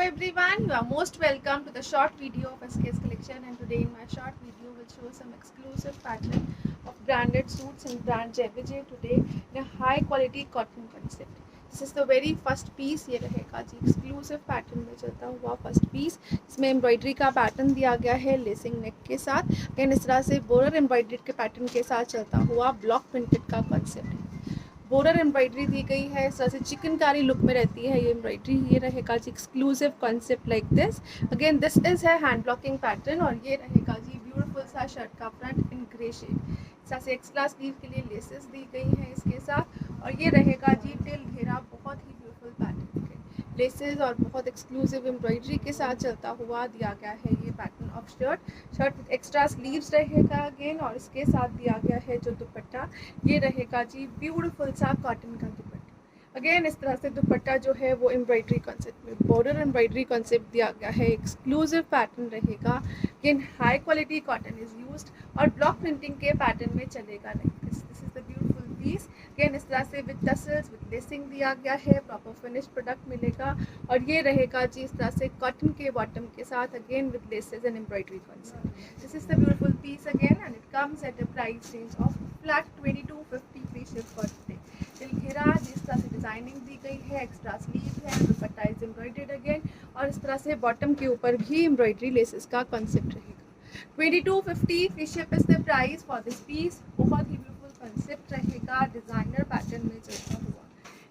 everyone, you are most welcome to the short video of SK's collection, and today in my short video will show some exclusive pattern of branded suits and brand JVJ today in a high quality cotton concept. This is the very first piece. ये रहेगा जी exclusive pattern में चलता हुआ first piece. इसमें embroidery का pattern दिया गया है लेसिंग नेक के साथ. अगेन इस तरह से बोरर एम्ब्रॉयडरी के पैटर्न के साथ चलता हुआ ब्लॉक प्रिंटेड का कॉन्सेप्ट है. बॉर्डर एम्ब्रॉयडरी दी गई है. इस तरह से चिकनकारी लुक में रहती है ये एम्ब्रॉयडरी. ये रहेगा जी exclusive concept like this. Again this is है हैंड ब्लॉकिंग पैटर्न और ये रहेगा जी ब्यूटीफुल सा शर्ट का फ्रंट इन ग्रे शेड. इस तरह से एक्स्ट्रा स्लीव के लिए लेसेस दी गई हैं इसके साथ और ये रहेगा जी टिल घेरा. बहुत ही ब्यूटीफुल पैटर्न के लेसेस और बहुत एक्सक्लूसिव एम्ब्रॉयडरी के साथ चलता हुआ दिया गया है ये pattern of shirt with extra sleeves रहेगा अगेन. और इसके साथ दिया गया है जो दुपट्टा, ये रहेगा जी ब्यूटीफुल सा कॉटन का दुपट्टा. अगेन इस तरह से दुपट्टा जो है वो एम्ब्रॉयडरी कॉन्सेप्ट में बॉर्डर एम्ब्रॉयडरी कॉन्सेप्ट दिया गया है. एक्सक्लूसिव पैटर्न रहेगा. Again high quality cotton is used और ब्लॉक प्रिंटिंग के पैटर्न में चलेगा नहीं. This is the beautiful piece. Again इस तरह से विद टसल्स विद लेसिंग दिया गया है. प्रॉपर फिनिश प्रोडक्ट मिलेगा और ये रहेगा जी इस तरह से कॉटन के बॉटम के साथ again with laces and embroidery concept. This is the beautiful piece again and it comes at a price range of flat 2250 free ship for today. दिल घेरा जिस तरह से डिजाइनिंग दी गई है, एक्स्ट्रा स्लीव है, दुपट्टा इज एम्ब्रॉयडर्ड अगेन और इस तरह से बॉटम के ऊपर भी एम्ब्रॉयडरी लेसेस का कॉन्सेप्ट रहेगा. 2250 free ship is the price for this piece. बहुत ही ब्यूटीफुल कॉन्सेप्ट रहेगा, डिजाइनर पैटर्न में चलता हुआ.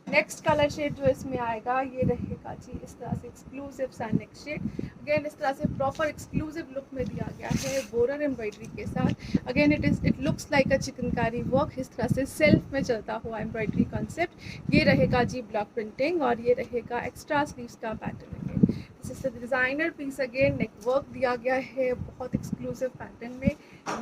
नेक्स्ट कलर शेड जो इसमें आएगा ये रहेगा जी इस तरह से एक्सक्लूसिव सा नेक्स्ट शेड. अगेन इस तरह से प्रॉपर एक्सक्लूसिव लुक में दिया गया है बॉर्डर एम्ब्रॉयडरी के साथ. Again it looks like a chikankari work. इस तरह से सेल्फ में चलता हुआ एम्ब्रॉयडरी कॉन्सेप्ट. ये रहेगा जी ब्लॉक प्रिंटिंग और ये रहेगा एक्स्ट्रा स्लीव्स का pattern. Again this is the designer piece. Again neck work दिया गया है बहुत एक्सक्लूसिव पैटर्न में.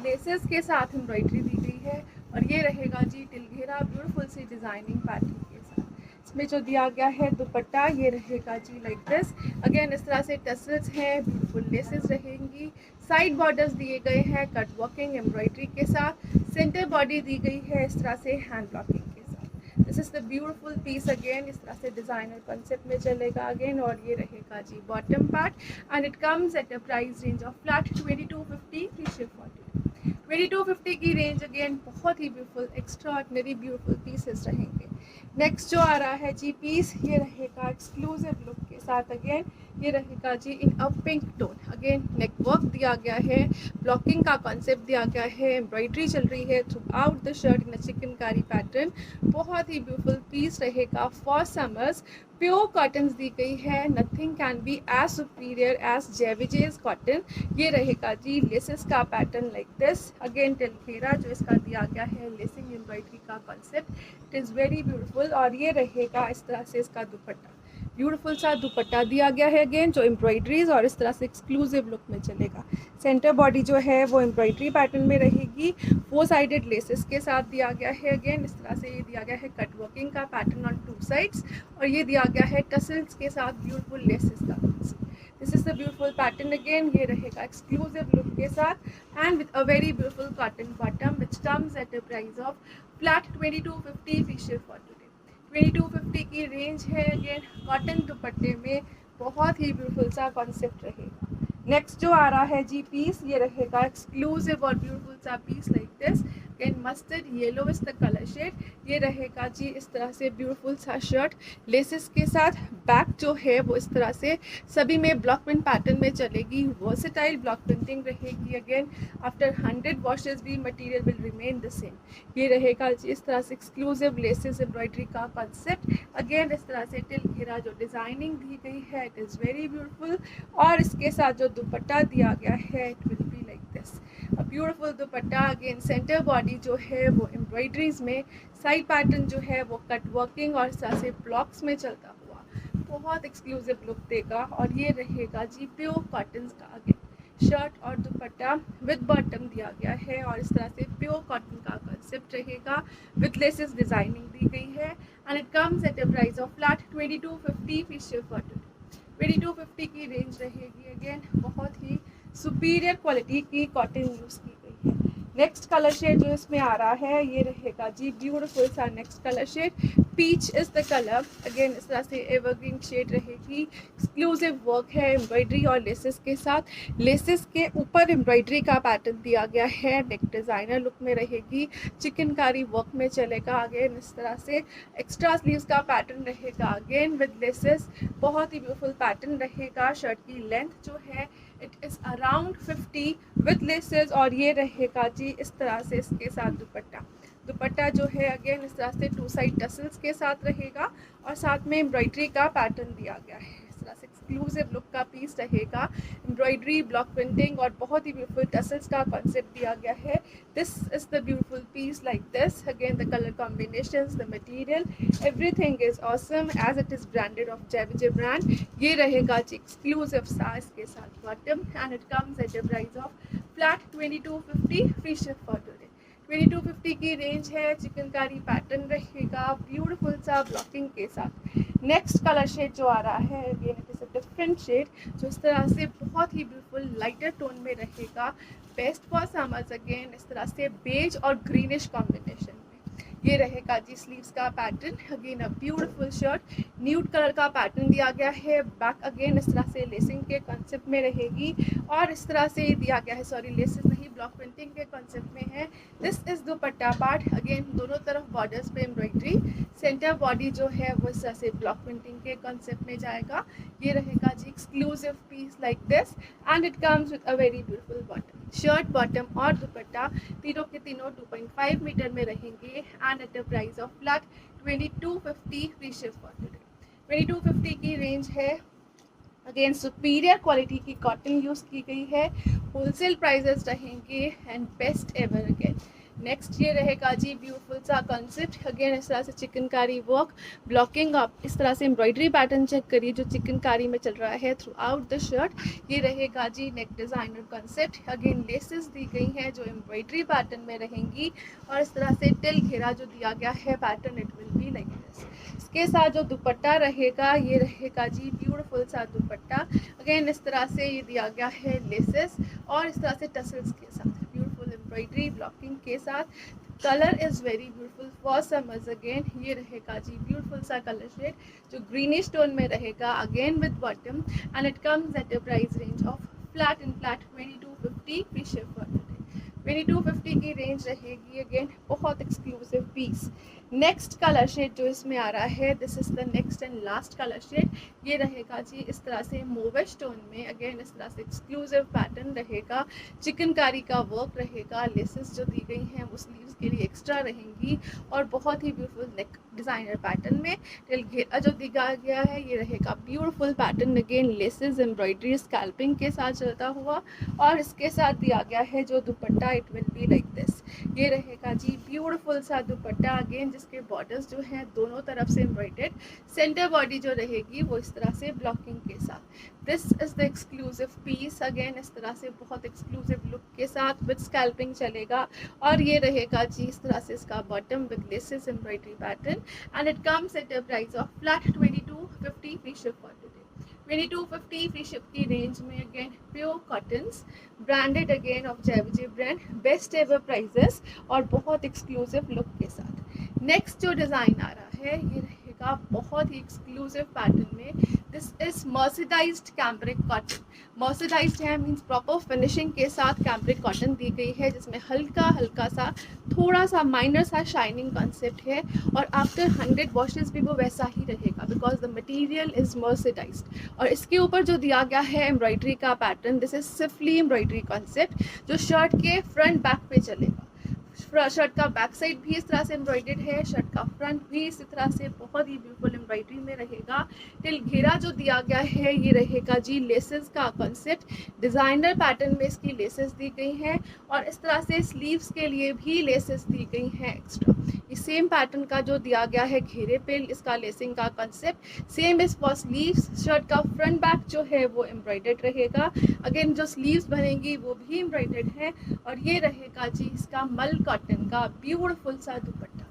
लेसेस के साथ एम्ब्रॉयडरी दी गई है और ये रहेगा जी टिल घेरा ब्यूटीफुल सी डिजाइनिंग पैटर्न के साथ. इसमें जो दिया गया है दुपट्टा ये रहेगा जी लाइक दिस. अगेन इस तरह से टसल्स हैं, ब्यूटीफुल लेसेस रहेंगी. साइड बॉर्डर्स दिए गए हैं कट वर्किंग एम्ब्रॉयडरी के साथ. सेंटर बॉडी दी गई है इस तरह से हैंड ब्लॉकिंग के साथ. This is the beautiful piece. Again इस तरह से डिजाइनर कॉन्सेप्ट में चलेगा अगेन और ये रहेगा जी bottom part and it comes at a price range of flat 2250 free ship for today. 2250 की रेंज. अगेन बहुत ही ब्यूटीफुल एक्स्ट्राऑर्डिनरी ब्यूटीफुल पीसेस रहेंगे. नेक्स्ट जो आ रहा है जी पीस ये रहेगा एक्सक्लूसिव लुक के साथ. अगेन ये रहेगा जी in a pink tone. Again neck work दिया गया है, ब्लॉकिंग का कॉन्सेप्ट दिया गया है, एम्ब्रॉयडरी चल रही है throughout the shirt in a chikankari pattern. बहुत ही ब्यूटीफुल पीस रहेगा फॉर समर्स. प्योर कॉटन दी गई है. Nothing can be as superior as JVJ's cotton. ये रहेगा जी लेसेस का pattern like this. Again till घेरा जो इसका दिया गया है लेसिंग एम्ब्रॉयडरी का concept. It is very beautiful और ये रहेगा इस तरह से इसका दुपट्टा. ब्यूटीफुल सा दुपट्टा दिया गया है अगेन जो एम्ब्रॉयडरीज और इस तरह से एक्सक्लूसिव लुक में चलेगा. सेंटर बॉडी जो है वो एम्ब्रॉयडरी पैटर्न में रहेगी. 4 साइडेड लेसेस के साथ दिया गया है. अगेन इस तरह से ये दिया गया है कट वर्किंग का पैटर्न ऑन 2 साइड्स और ये दिया गया है टसल्स के साथ ब्यूटीफुल लेसेस का. This is the beautiful pattern. Again ये रहेगा एक्सक्लूसिव लुक के साथ and with a very beautiful cotton bottom which comes at a price of flat 2250 free ship for today. 2250 की रेंज है. अगेन कॉटन दुपट्टे में बहुत ही ब्यूटीफुल सा कॉन्सेप्ट रहेगा. नेक्स्ट जो आ रहा है जी पीस ये रहेगा एक्सक्लूसिव और ब्यूटीफुल सा piece like this. Again mustard yellow is the colour shade. ये रहेगा जी इस तरह से ब्यूटीफुल सा शर्ट लेसेस के साथ. बैक जो है वो इस तरह से सभी में ब्लॉक प्रिंट पैटर्न में चलेगी. वर्सेटाइल ब्लॉक प्रिंटिंग रहेगी. अगेन आफ्टर 100 वॉशेस भी material will remain the same. ये रहेगा जी इस तरह से एक्सक्लूसिव लेसेस एम्ब्रॉयडरी का कॉन्सेप्ट. अगेन इस तरह से टिल घेरा जो डिजाइनिंग दी गई है इट इज़ वेरी ब्यूटीफुल और इसके साथ जो दुपट्टा दिया गया है it will be like this a beautiful dupatta. Again centre body जो है वो एम्ब्रॉयडरीज में. साइड पैटर्न जो है वो कट वर्किंग और इस तरह से ब्लॉक्स में चलता हुआ बहुत एक्सक्लूसिव लुक देगा. और ये रहेगा जी प्योर कॉटन का अगेन शर्ट और दुपट्टा विद बॉटम दिया गया है और इस तरह से प्योर कॉटन का कंसेप्ट रहेगा विद लेसेस डिजाइनिंग दी गई है and it comes at a price of flat 2250 free ship for today. 2250 की रेंज रहेगी. अगेन बहुत ही सुपीरियर क्वालिटी की कॉटन यूज़ की गई है. नेक्स्ट कलर शेड जो इसमें आ रहा है ये रहेगा जी ब्यूटीफुल सा next colour shade. Peach is the colour. Again इस तरह से एवरग्रीन शेड रहेगी। एक्सक्लूसिव वर्क है एम्ब्रॉयडरी और लेसेस के साथ। लेसेस के ऊपर एम्ब्रॉयडरी का पैटर्न दिया गया है। नेक डिज़ाइनर लुक में रहेगी, चिकनकारी वर्क में चलेगा। अगेन इस तरह से एक्स्ट्रा स्लीव्स का पैटर्न रहेगा अगेन विद लेसेस। बहुत ही ब्यूटीफुल पैटर्न रहेगा। शर्ट की लेंथ जो है it is around 50 with laces. और ये रहेगा जी इस तरह से इसके साथ दुपट्टा। दुपट्टा जो है अगेन इस तरह से 2 साइड टसल्स के साथ रहेगा और साथ में एम्ब्रॉयडरी का पैटर्न दिया गया है। इस तरह से एक्सक्लूसिव लुक का पीस रहेगा। एम्ब्रॉयडरी, ब्लॉक प्रिंटिंग और बहुत ही ब्यूटीफुल टसल्स का कॉन्सेप्ट दिया गया है। This is the beautiful piece like this. Again the colour combinations, the material, everything is awesome as it is branded of JVJ brand. ये रहेगा जी एक्सक्लूसिव साइज के साथ bottom and it comes at a price of flat 2250 free ship for today. 2250 की range है। Chikankari pattern रहेगा beautiful सा blocking के साथ। नेक्स्ट कलर शेड जो आ रहा है again it is a different shade जो इस तरह से बहुत ही ब्यूटीफुल लाइटर टोन में रहेगा। Best for summers. अगेन इस तरह से बेज और ग्रीनिश कॉम्बिनेशन में ये रहेगा जी स्लीव्स का pattern. Again a beautiful shirt, nude colour का पैटर्न दिया गया है। बैक अगेन इस तरह से लेसिंग के कॉन्सेप्ट में रहेगी और इस तरह से दिया गया है, सॉरी लेसेस नहीं, ब्लॉक प्रिंटिंग के कॉन्सेप्ट में है। This is dupatta part. Again दोनों तरफ बॉर्डर्स पे एम्ब्रॉयडरी। सेंटर बॉडी जो है वो इस तरह से ब्लॉक प्रिंटिंग के कॉन्सेप्ट में जाएगा। ये रहेगा जी exclusive piece like this and it comes with a very beautiful bottom. Shirt, bottom और दुपट्टा तीनों के तीनों 2.5 मीटर में रहेंगे and at a price of flat 2250 free ship for today. 2250 की रेंज है। अगेन सुपीरियर क्वालिटी की कॉटन यूज़ की गई है। होलसेल प्राइजेस रहेंगे and best ever. Again next ये रहेगा जी ब्यूटीफुल सा कॉन्सेप्ट। अगेन इस तरह से चिकनकारी वर्क, ब्लॉकिंग। आप इस तरह से एम्ब्रॉयडरी पैटर्न चेक करिए जो चिकनकारी में चल रहा है थ्रू आउट द शर्ट। ये रहेगा जी नेक डिज़ाइनर कॉन्सेप्ट। अगेन लेसेस दी गई हैं जो एम्ब्रॉयडरी पैटर्न में रहेंगी और इस तरह से टिल घेरा जो दिया गया है pattern it will be like this. इसके साथ जो दुपट्टा रहेगा ये रहेगा जी ब्यूटीफुल सा दुपट्टा। अगेन इस तरह से ये दिया गया है लेसेस और इस तरह से टसल्स के साथ ब्यूटीफुल एम्ब्रॉयडरी ब्लॉकिंग के साथ। Colour is very beautiful for summers. Again ये रहेगा जी ब्यूटीफुल सा कलर शेड जो ग्रीनिश टोन में रहेगा again with bottom and it comes at a price range of flat 2250 free ship for today. 2250 की रेंज रहेगी। अगेन बहुत exclusive piece. Next colour shade जो इसमें आ रहा है this is the next and last colour shade. ये रहेगा जी इस तरह से मोविश टोन में। अगेन इस तरह से एक्सक्लूसिव पैटर्न रहेगा। चिकनकारी का वर्क रहेगा। लेसेस जो दी गई हैं वो स्लीव्स के लिए एक्स्ट्रा रहेंगी और बहुत ही ब्यूटीफुल नेक डिज़ाइनर पैटर्न में टिल घेरा जो दिया गया है ये रहेगा beautiful pattern. Again laces embroidery scalloping के साथ चलता हुआ और इसके साथ दिया गया है जो दुपट्टा it will be like this. ये रहेगा जी ब्यूटीफुल सा दुपट्टा अगेन जिसके बॉर्डर्स जो हैं दोनों तरफ से एम्ब्रॉयडर्ड। सेंटर बॉडी जो रहेगी वो इस तरह से ब्लॉकिंग के साथ। This is the exclusive piece. Again इस तरह से बहुत एक्सक्लूसिव लुक के साथ विद स्कैल्पिंग चलेगा और ये रहेगा जी इस तरह से इसका bottom with laces embroidery pattern and it comes at a price of flat 2250 free ship for today. 2250 free ship की रेंज में again pure cottons branded again of JVJ brand, best ever prices और बहुत exclusive look के साथ। Next जो design आ रहा है ये रहेगा बहुत ही एक्सक्लूसिव पैटर्न में। This is mercerised cambric cotton. Mercerised है मीन्स प्रॉपर फिनिशिंग के साथ कैम्ब्रिक कॉटन दी गई है जिसमें हल्का हल्का सा थोड़ा सा माइनर सा शाइनिंग कॉन्सेप्ट है और आफ्टर 100 वॉशेस भी वो वैसा ही रहेगा because the material is mercerised. और इसके ऊपर जो दिया गया है एम्ब्रॉयडरी का पैटर्न दिस इज सिर्फली एम्ब्रॉयडरी कॉन्सेप्ट जो शर्ट के फ्रंट बैक पे चलेगा। शर्ट का बैक साइड भी इस तरह से एम्ब्रॉयडर्ड है, शर्ट का फ्रंट भी इसी तरह से बहुत ही ब्यूटीफुल एम्ब्रॉयडरी में रहेगा। टिल घेरा जो दिया गया है ये रहेगा जी लेसेस का कॉन्सेप्ट। डिज़ाइनर पैटर्न में इसकी लेसेस दी गई हैं और इस तरह से स्लीव्स के लिए भी लेसेस दी गई हैं एक्स्ट्रा। ये सेम पैटर्न का जो दिया गया है घेरे पे इसका लेसिंग का concept same is for sleeves. Shirt का फ्रंट बैक जो है वो एम्ब्रॉयडर्ड रहेगा। अगेन जो स्लीव्स बनेंगी वो भी एम्ब्रॉयडर्ड है और ये रहेगा जी इसका मल कॉटन का ब्यूटीफुल सा dupatta.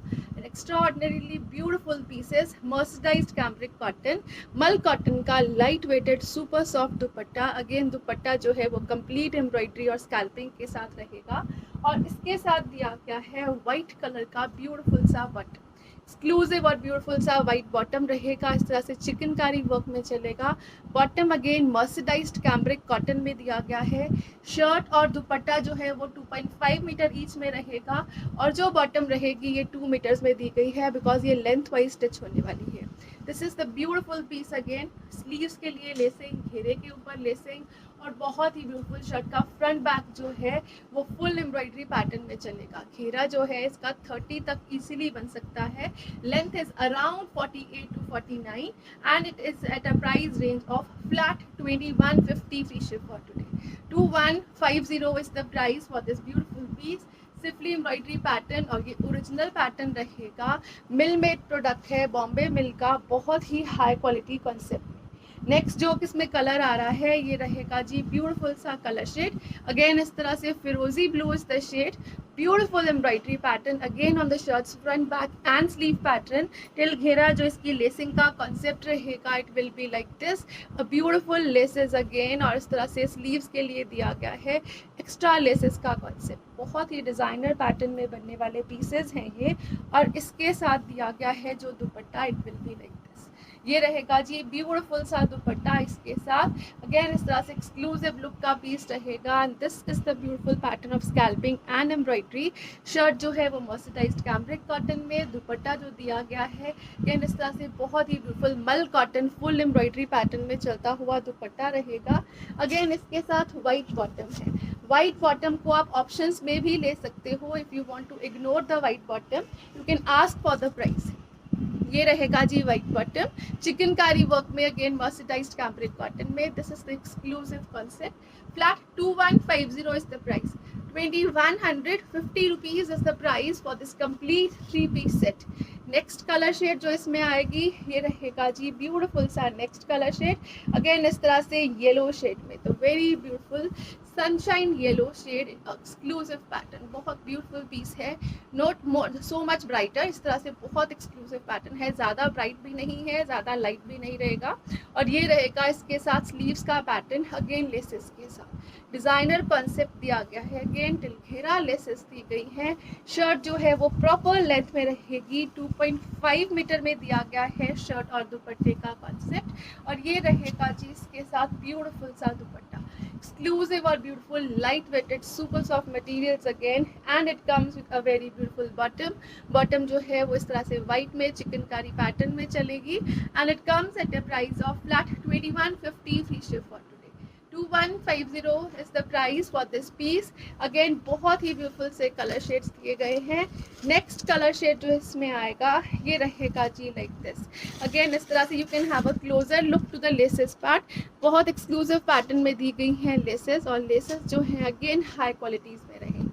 Extraordinarily beautiful pieces mercerised cambric cotton, mul cotton का light weighted super soft dupatta. Again dupatta जो है वो कंप्लीट एम्ब्रॉयडरी और स्कैल्पिंग के साथ रहेगा और इसके साथ दिया गया है वाइट कलर का ब्यूटीफुल सा बटन। एक्सक्लूसिव और ब्यूटीफुल सा वाइट बॉटम रहेगा, इस तरह से चिकनकारी वर्क में चलेगा। Bottom again mercerised cambric cotton में दिया गया है। शर्ट और दुपट्टा जो है वो 2.5 मीटर ईच में रहेगा, और जो बॉटम रहेगी ये 2 मीटर्स में दी गई है बिकॉज ये लेंथ वाइज स्टिच होने वाली है। This is the beautiful piece again, sleeves के लिए लेसिंग, घेरे के ऊपर लेसिंग, और बहुत ही ब्यूटीफुल शर्ट का फ्रंट बैक जो है वो फुल एम्ब्रॉयडरी पैटर्न में चलेगा। घेरा जो है इसका 30 तक इजीली बन सकता है। Length is around 48 to 49 and it is at a price range of flat 2150 free ship for today. 2150 is the price for this beautiful piece. Simply embroidery pattern, और ये ओरिजिनल पैटर्न रहेगा। मिल मेड प्रोडक्ट है, Bombay mill का, बहुत ही high quality concept. Next जो इसमें colour आ रहा है ये रहेगा जी ब्यूटीफुल सा कलर शेड। अगेन इस तरह से फिरोजी blue is the shade. Beautiful embroidery pattern again on the shirts, front back and sleeve pattern. टिल घेरा जो इसकी लेसिंग का कॉन्सेप्ट रहेगा, it will be like this, a beautiful laces again, और इस तरह से स्लीव्स के लिए दिया गया है एक्स्ट्रा लेसेस का कॉन्सेप्ट। बहुत ही डिज़ाइनर पैटर्न में बनने वाले पीसेस हैं ये, और इसके साथ दिया गया है जो दुपट्टा, it will be like this. ये रहेगा जी ब्यूटीफुल सा दुपट्टा इसके साथ। अगेन इस तरह से एक्सक्लूसिव लुक का पीस रहेगा, and this is the beautiful pattern of scalloping and embroidery. Shirt जो है वो मर्सराइज्ड कैम्ब्रिक कॉटन में, दुपट्टा जो दिया गया है अगेन इस तरह से बहुत ही ब्यूटीफुल मल कॉटन फुल एम्ब्रॉयडरी पैटर्न में चलता हुआ दुपट्टा रहेगा। अगेन इसके साथ वाइट बॉटम है। वाइट बॉटम को आप ऑप्शंस में भी ले सकते हो। If you want to ignore the white bottom you can ask for the price. ये रहेगा जी वाइट बॉटम, चिकनकारी वर्क में, अगेन मर्सराइज्ड कैम्ब्रिक कॉटन में। This is the exclusive concept. Flat 2150 is the price. 2150 rupees is the price for this complete 3-piece set. Next colour shade जो इसमें आएगी ये रहेगा जी ब्यूटीफुल सा नेक्स्ट कलर शेड। अगेन इस तरह से येलो शेड में, तो very beautiful sunshine yellow shade, exclusive pattern, बहुत ब्यूटीफुल पीस है। Not more so much brighter, इस तरह से बहुत एक्सक्लूसिव पैटर्न है, ज़्यादा ब्राइट भी नहीं है, ज़्यादा लाइट भी नहीं रहेगा। और ये रहेगा इसके साथ स्लीव्स का पैटर्न, अगेन लेसेस के साथ डिज़ाइनर कॉन्सेप्ट दिया गया है। अगेन टिल घेरा लेसेस दी गई हैं। शर्ट जो है वो प्रॉपर लेंथ में रहेगी, 2.5 मीटर में दिया गया है शर्ट और दुपट्टे का कॉन्सेप्ट। और ये रहेगा जी इसके साथ ब्यूटीफुल सा दुपट्टा, exclusive or beautiful light weighted super soft materials again, and it comes with a very beautiful bottom. Bottom जो है वो इस तरह से white में चिकनकारी पैटर्न में चलेगी, and it comes at a price of flat 2150 free ship for today. 2150 is the price for this piece. Again बहुत ही ब्यूटीफुल से कलर शेड्स दिए गए हैं। नेक्स्ट कलर शेड जो इसमें आएगा ये रहेगा जी लाइक दिस। अगेन इस तरह से you can have a closer look to the laces part. बहुत एक्सक्लूसिव पैटर्न में दी गई हैं लेसेस, और लेसेस जो हैं अगेन हाई क्वालिटीज़ में रहेंगी।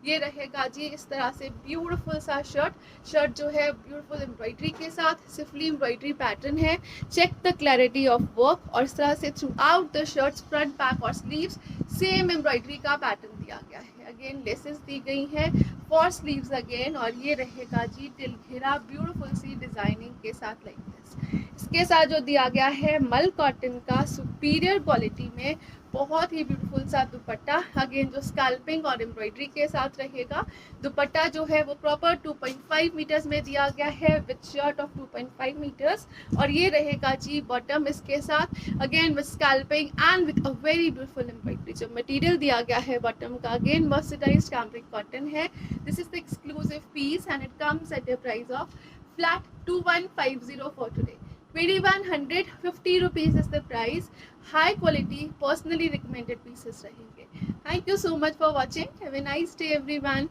ये रहेगा जी इस तरह से ब्यूटीफुल सा शर्ट जो है ब्यूटीफुल एम्ब्रॉयडरी के साथ, सिफली एम्ब्रॉयडरी पैटर्न है। Check the clarity of work, और इस तरह से throughout the shirts, front back और स्लीव्स सेम एम्ब्रॉयडरी का पैटर्न दिया गया है। अगेन लेसेस दी गई हैं फॉर स्लीव्स अगेन, और ये रहेगा जी टिल घेरा ब्यूटीफुल सी डिजाइनिंग के साथ लाइक दिस। इसके साथ जो दिया गया है मल कॉटन का सुपीरियर क्वालिटी में बहुत ही ब्यूटीफुल सा दुपट्टा, अगेन जो स्कैल्पिंग और एम्ब्रॉयडरी के साथ रहेगा। दुपट्टा जो है वो प्रॉपर 2.5 मीटर्स में दिया गया है विथ शर्ट ऑफ 2.5 मीटर्स, और ये रहेगा जी बॉटम इसके साथ, again with scalloping and with a very beautiful embroidery. जो मटेरियल दिया गया है बॉटम का अगेन मर्सराइज्ड कैम्ब्रिक कॉटन है। This is the exclusive piece and it comes at a price of flat 2150 for today. 2150 rupees is the price. High quality, personally recommended pieces रहेंगे. Thank you so much for watching. Have a nice day everyone.